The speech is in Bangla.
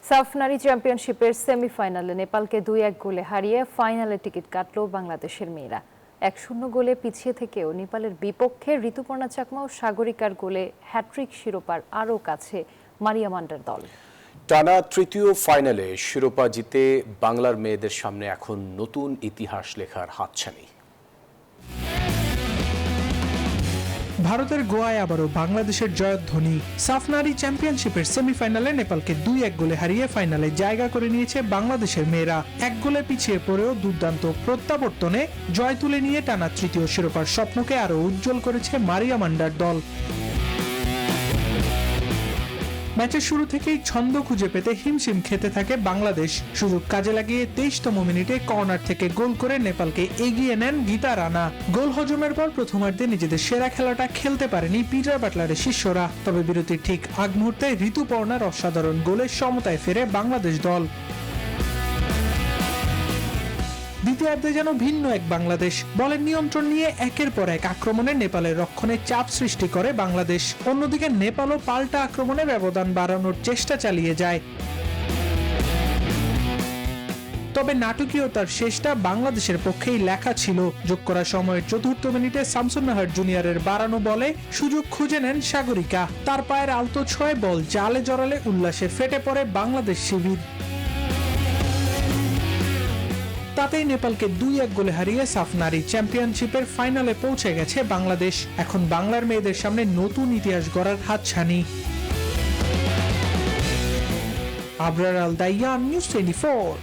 সাফ নারী চ্যাম্পিয়নশিপের সেমিফাইনালে নেপালকে 2-1 গোলে হারিয়ে ফাইনালে টিকিট কাটল বাংলাদেশের মেয়েরা। 1-0 গোলে পিছিয়ে থেকেও নেপালের বিপক্ষে ঋতুপর্ণা চাকমা ও সাগরিকার গোলে হ্যাট্রিক শিরোপার আরও কাছে মারিয়া মান্ডার দল। টানা তৃতীয় ফাইনালে শিরোপা জিতে বাংলার মেয়েদের সামনে এখন নতুন ইতিহাস লেখার হাতছানি। ভারতের গোয়ায় আবারও বাংলাদেশের জয়ধ্বনি। সাফ নারী চ্যাম্পিয়নশিপের সেমিফাইনালে নেপালকে 2-1 গোলে হারিয়ে ফাইনালে জায়গা করে নিয়েছে বাংলাদেশের মেয়েরা। 1 গোলে পিছিয়ে পড়েও দুর্দান্ত প্রত্যাবর্তনে জয় তুলে নিয়ে টানা তৃতীয় শিরোপার স্বপ্নকে আরও উজ্জ্বল করেছে মারিয়া মান্ডার দল। ম্যাচের শুরু থেকেই ছন্দ খুঁজে পেতে হিমশিম খেতে থাকে বাংলাদেশ। সুযোগ কাজে লাগিয়ে 23তম মিনিটে কর্নার থেকে গোল করে নেপালকে এগিয়ে নেন গীতা রানা। গোল হজমের পর প্রথমার্ধে নিজেদের সেরা খেলাটা খেলতে পারেনি পিটার বাটলারের শিষ্যরা। তবে বিরতির ঠিক আগ মুহূর্তে ঋতুপর্ণার অসাধারণ গোলে সমতায় ফেরে বাংলাদেশ দল। দ্বিতীয়ার্ধে যেন ভিন্ন এক বাংলাদেশ। বলের নিয়ন্ত্রণ নিয়ে একের পর এক আক্রমণে নেপালের রক্ষণে চাপ সৃষ্টি করে বাংলাদেশ। অন্যদিকে নেপালও পাল্টা আক্রমণে ব্যবধান বাড়ানোর চেষ্টা চালিয়ে যায়। তবে নাটকীয়তার শেষটা বাংলাদেশের পক্ষেই লেখা ছিল। যোগ করা সময়ের ৪র্থ মিনিটে শামসুন নাহার জুনিয়রের বাড়ানো বলে সুযোগ খুঁজে নেন সাগরিকা। তার পায়ের আলতো ছোঁয়ায় বল জালে জড়ালে উল্লাসে ফেটে পড়ে বাংলাদেশ শিবির। তাতেই নেপালকে 2-1 গোলে হারিয়ে সাফ নারী চ্যাম্পিয়নশিপের ফাইনালে পৌঁছে গেছে বাংলাদেশ। এখন বাংলার মেয়েদের সামনে নতুন ইতিহাস গড়ার হাতছানি। আবরার আল দাইয়ান, নিউজ 24।